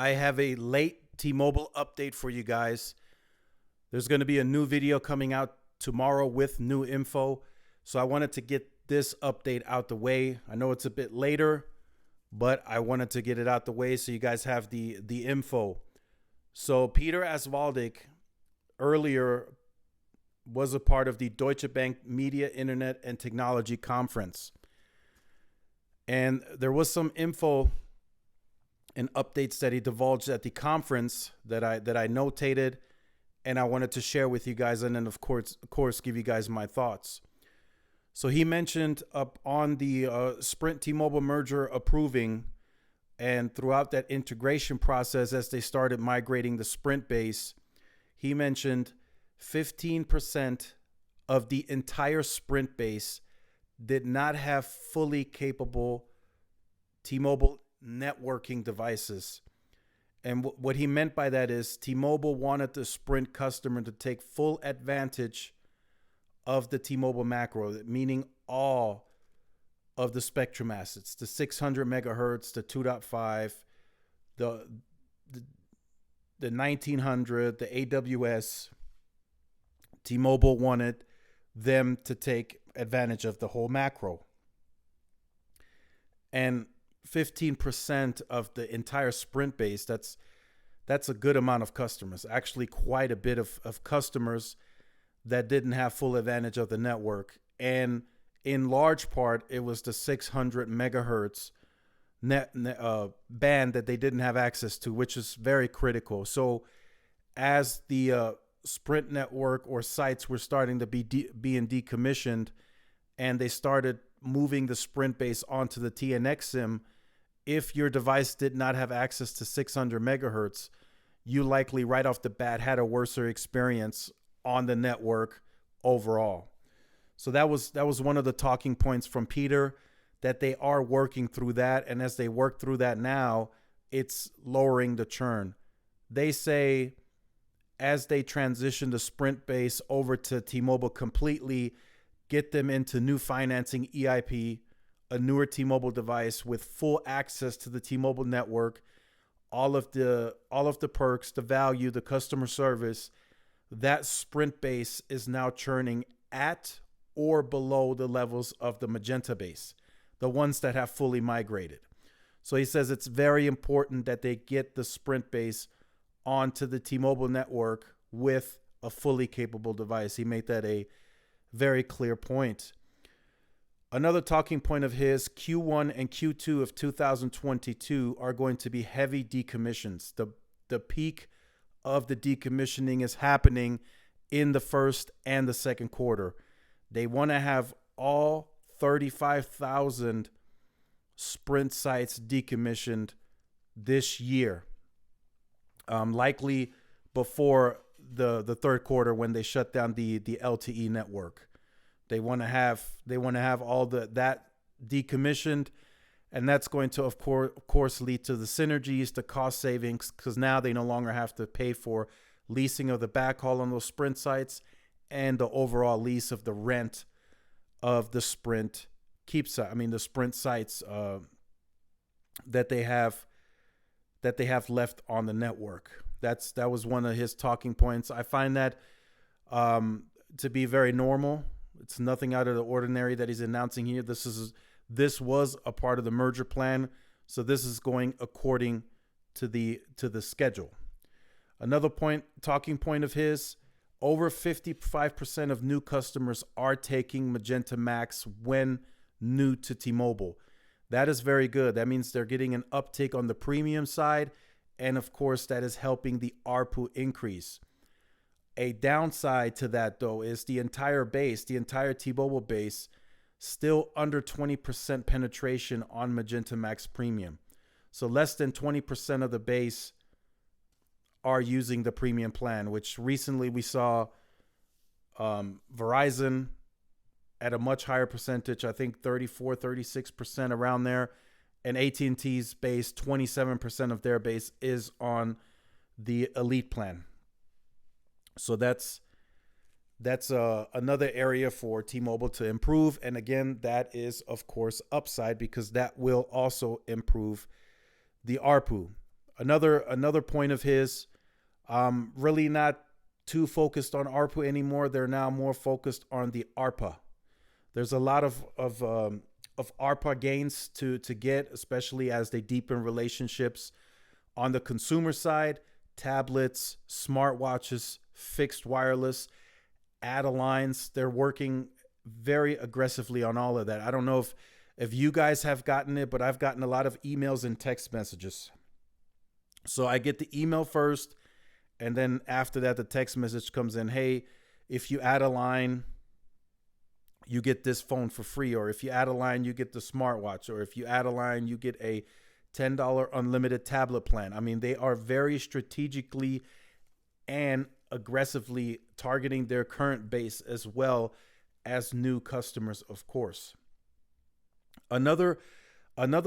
I have a late T-Mobile update for you guys. There's going to be a new video coming out tomorrow with new info. So I wanted to get this update out the way. I know it's a bit later, but I wanted to get it out the way so you guys have the info. So Peter Aswaldig earlier was a part of the Deutsche Bank Media, Internet, and Technology Conference. And there was some info and updates that he divulged at the conference that I notated, and I wanted to share with you guys, and then of course give you guys my thoughts. So he mentioned up on the Sprint T-Mobile merger approving, and throughout that integration process as they started migrating the Sprint base, he mentioned 15% of the entire Sprint base did not have fully capable T-Mobile networking devices. And what he meant by that is T-Mobile wanted the Sprint customer to take full advantage of the T-Mobile macro, meaning all of the spectrum assets, the 600 megahertz, the 2.5, the 1900, the AWS. T-Mobile wanted them to take advantage of the whole macro. And 15% of the entire Sprint base, that's a good amount of customers, actually quite a bit of customers that didn't have full advantage of the network. And in large part, it was the 600 megahertz band that they didn't have access to, which is very critical. So as the Sprint network or sites were starting to being decommissioned, and they started moving the Sprint base onto the TNX SIM, if your device did not have access to 600 megahertz, you likely right off the bat had a worse experience on the network overall. So that was one of the talking points from Peter, that they are working through that, and as they work through that now, it's lowering the churn. They say as they transition the Sprint base over to T-Mobile completely, get them into new financing EIP, a newer T-Mobile device with full access to the T-Mobile network, all of the perks, the value, the customer service, that Sprint base is now churning at or below the levels of the Magenta base, the ones that have fully migrated. So he says it's very important that they get the Sprint base onto the T-Mobile network with a fully capable device. He made that a very clear point. Another talking point of his, Q1 and Q2 of 2022 are going to be heavy decommissions. The peak of the decommissioning is happening in the first and the second quarter. They want to have all 35,000 Sprint sites decommissioned this year, likely before the third quarter when they shut down the LTE network. They want to have all that decommissioned, and that's going to of course lead to the synergies, the cost savings, because now they no longer have to pay for leasing of the backhaul on those Sprint sites and the overall lease of the rent of the Sprint the Sprint sites that they have left on the network. That was one of his talking points. I find that to be very normal. It's nothing out of the ordinary that he's announcing here. This was a part of the merger plan, so this is going according to the schedule. Another talking point of his, over 55% of new customers are taking Magenta Max when new to T-Mobile. That is very good. That means they're getting an uptick on the premium side, and of course that is helping the ARPU increase. A downside to that, though, is the entire T-Mobile base, still under 20% penetration on Magenta Max Premium. So less than 20% of the base are using the premium plan, which recently we saw Verizon at a much higher percentage, I think 34, 36% around there. And AT&T's base, 27% of their base is on the Elite plan. So that's another area for T-Mobile to improve. And again, that is, of course, upside because that will also improve the ARPU. Another point of his, really not too focused on ARPU anymore. They're now more focused on the ARPA. There's a lot of ARPA gains to get, especially as they deepen relationships on the consumer side. Tablets, smartwatches, fixed wireless, add-a-lines. They're working very aggressively on all of that. I don't know if you guys have gotten it, but I've gotten a lot of emails and text messages. So I get the email first, and then after that, the text message comes in. Hey, if you add a line, you get this phone for free. Or if you add a line, you get the smartwatch. Or if you add a line, you get a $10 unlimited tablet plan. I mean, they are very strategically and aggressively targeting their current base as well as new customers, of course. Another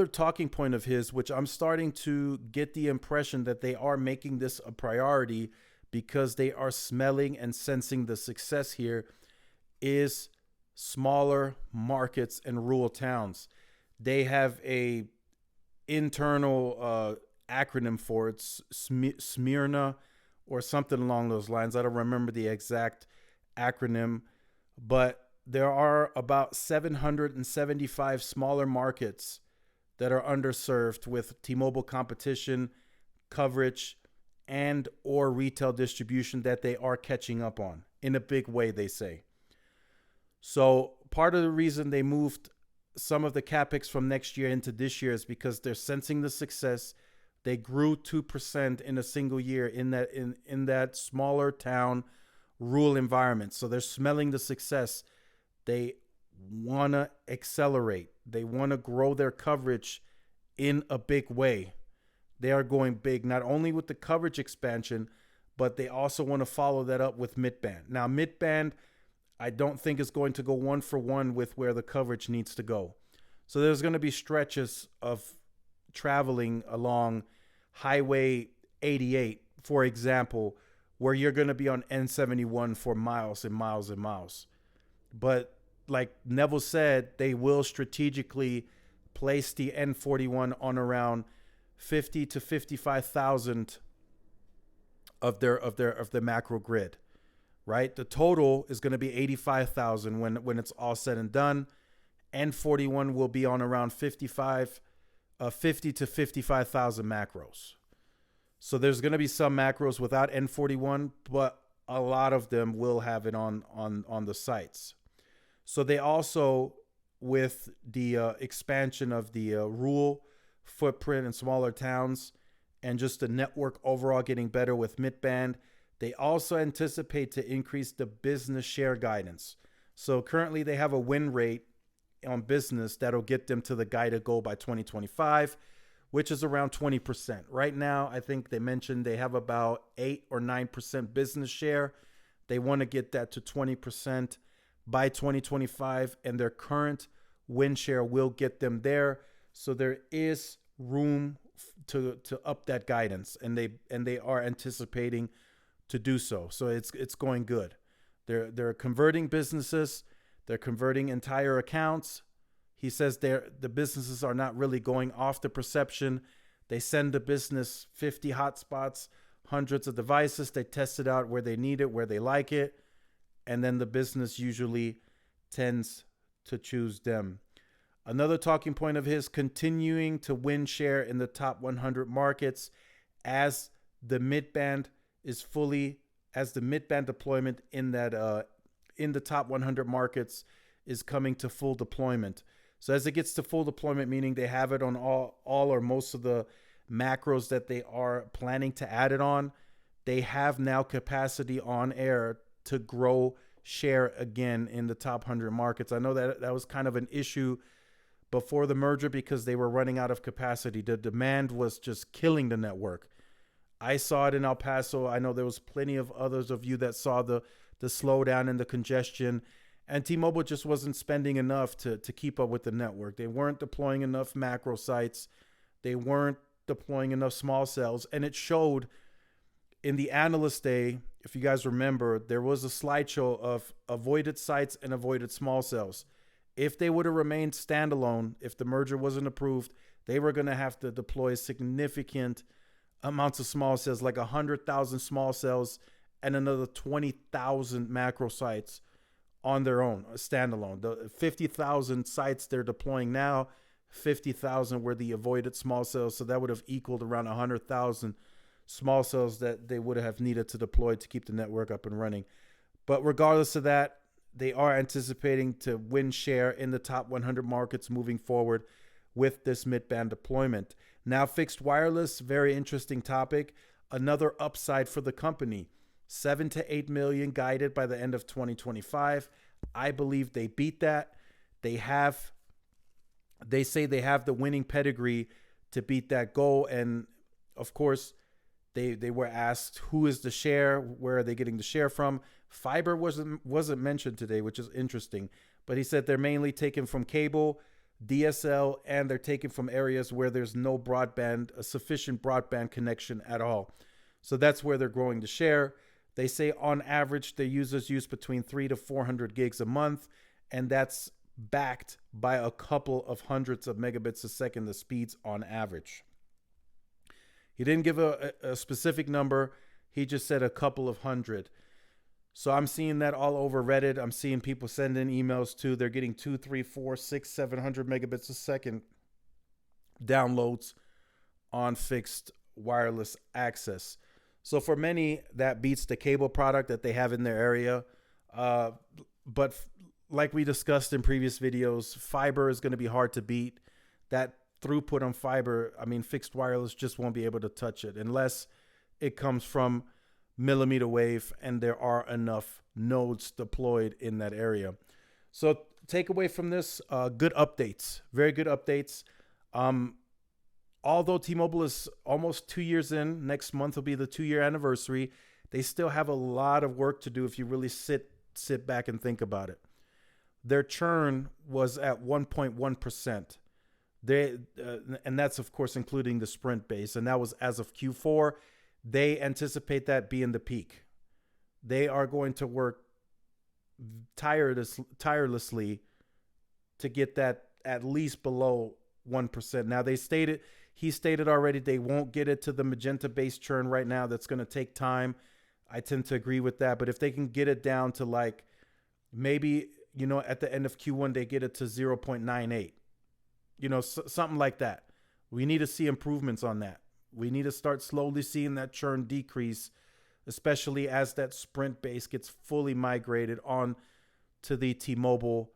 talking point of his, which I'm starting to get the impression that they are making this a priority because they are smelling and sensing the success here, is smaller markets and rural towns. They have a internal acronym for it, Smyrna or something along those lines. I don't remember the exact acronym, but there are about 775 smaller markets that are underserved with T-Mobile competition, coverage, and or retail distribution that they are catching up on in a big way, they say. So part of the reason they moved some of the CapEx from next year into this year is because they're sensing the success. They grew 2% in a single year in that smaller town, rural environment. So they're smelling the success. They want to accelerate. They want to grow their coverage in a big way. They are going big, not only with the coverage expansion, but they also want to follow that up with mid-band. Now, mid-band, I don't think is going to go one for one with where the coverage needs to go. So there's going to be stretches of traveling along Highway 88, for example, where you're going to be on N71 for miles and miles and miles. But like Neville said, they will strategically place the N41 on around 50 to 55,000 of their macro grid, right? The total is going to be 85,000 when it's all said and done. N41 will be on around 50 to 55,000 macros. So there's going to be some macros without N41, but a lot of them will have it on the sites. So they also, with the expansion of the rural footprint in smaller towns and just the network overall getting better with mid-band, they also anticipate to increase the business share guidance. So currently they have a win rate on business that'll get them to the guided goal by 2025, which is around 20%. Right now, I think they mentioned they have about 8 or 9% business share. They want to get that to 20% by 2025, and their current win share will get them there. So there is room to up that guidance, and they are anticipating to do so. So it's going good. They're converting businesses, they're converting entire accounts. He says the businesses are not really going off the perception. They send the business 50 hotspots, hundreds of devices. They test it out where they need it, where they like it. And then the business usually tends to choose them. Another talking point of his, continuing to win share in the top 100 markets as the mid-band deployment in the top 100 markets is coming to full deployment. So as it gets to full deployment, meaning they have it on all or most of the macros that they are planning to add it on, they have now capacity on air to grow share again in the top 100 markets. I know that was kind of an issue before the merger because they were running out of capacity. The demand was just killing the network. I saw it in El Paso. I know there was plenty of others of you that saw the slowdown and the congestion, and T-Mobile just wasn't spending enough to keep up with the network. They weren't deploying enough macro sites. They weren't deploying enough small cells, and it showed in the analyst day. If you guys remember, there was a slideshow of avoided sites and avoided small cells. If they would have remained standalone, if the merger wasn't approved, they were going to have to deploy significant amounts of small cells, like 100,000 small cells and another 20,000 macro sites on their own, standalone. The 50,000 sites they're deploying now, 50,000 were the avoided small cells. So that would have equaled around 100,000 small cells that they would have needed to deploy to keep the network up and running. But regardless of that, they are anticipating to win share in the top 100 markets moving forward with this mid-band deployment. Now, fixed wireless, very interesting topic. Another upside for the company. 7 to 8 million guided by the end of 2025. I believe they beat that. They say they have the winning pedigree to beat that goal. And of course, they were asked, who is the share? Where are they getting the share from? Fiber wasn't mentioned today, which is interesting. But he said they're mainly taken from cable, DSL, and they're taken from areas where there's no broadband, a sufficient broadband connection at all. So that's where they're growing the share. They say on average, their users use between 300 to 400 gigs a month, and that's backed by a couple of hundreds of megabits a second, the speeds on average. He didn't give a specific number. He just said a couple of hundred. So I'm seeing that all over Reddit. I'm seeing people send in emails too. They're getting 2, 3, 4, 6, 700 megabits a second downloads on fixed wireless access. So for many, that beats the cable product that they have in their area. But like we discussed in previous videos, fiber is going to be hard to beat. That throughput on fiber, I mean, fixed wireless just won't be able to touch it unless it comes from millimeter wave and there are enough nodes deployed in that area. So take away from this, good updates, very good updates. Although T-Mobile is almost 2 years in, next month will be the 2-year anniversary, they still have a lot of work to do if you really sit back and think about it. Their churn was at 1.1%. And that's, of course, including the Sprint base. And that was as of Q4. They anticipate that being the peak. They are going to work tirelessly to get that at least below 1%. Now, he stated already they won't get it to the Magenta-based churn right now. That's going to take time. I tend to agree with that. But if they can get it down to like maybe, at the end of Q1, they get it to 0.98. Something like that. We need to see improvements on that. We need to start slowly seeing that churn decrease, especially as that Sprint base gets fully migrated on to the T-Mobile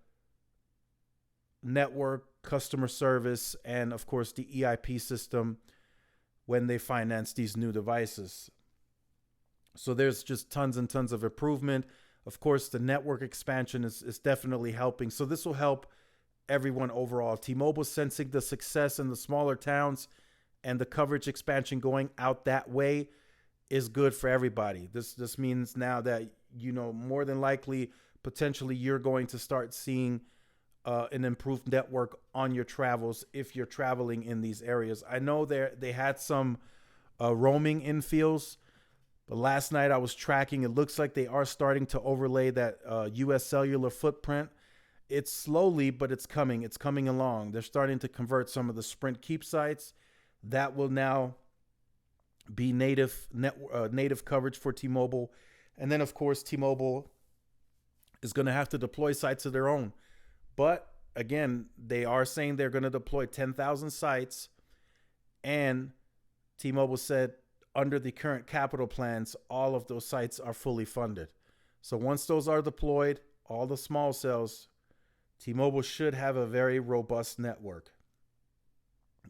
network, customer service, and of course the EIP system when they finance these new devices. So there's just tons and tons of improvement. Of course, the network expansion is definitely helping. So this will help everyone overall. T-Mobile sensing the success in the smaller towns and the coverage expansion going out that way is good for everybody. This means now that, more than likely, potentially you're going to start seeing an improved network on your travels if you're traveling in these areas. I know they had some roaming infills, but last night I was tracking. It looks like they are starting to overlay that U.S. cellular footprint. It's slowly, but it's coming. It's coming along. They're starting to convert some of the Sprint Keep sites. That will now be native coverage for T-Mobile. And then, of course, T-Mobile is going to have to deploy sites of their own. But, again, they are saying they're going to deploy 10,000 sites. And T-Mobile said under the current capital plans, all of those sites are fully funded. So once those are deployed, all the small cells, T-Mobile should have a very robust network.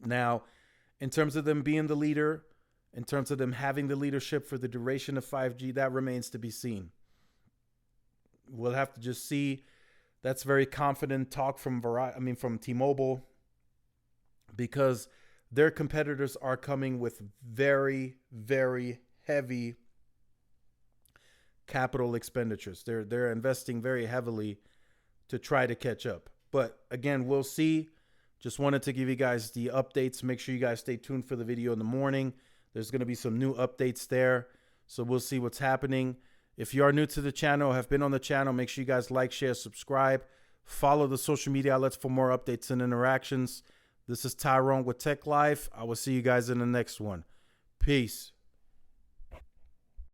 Now, in terms of them being the leader, in terms of them having the leadership for the duration of 5G, that remains to be seen. We'll have to just see. That's very confident talk from T-Mobile, because their competitors are coming with very, very heavy capital expenditures. They're investing very heavily to try to catch up. But again, we'll see. Just wanted to give you guys the updates. Make sure you guys stay tuned for the video in the morning. There's going to be some new updates there. So we'll see what's happening. If you are new to the channel, have been on the channel, make sure you guys like, share, subscribe. Follow the social media outlets for more updates and interactions. This is Tyrone with Tech Life. I will see you guys in the next one. Peace.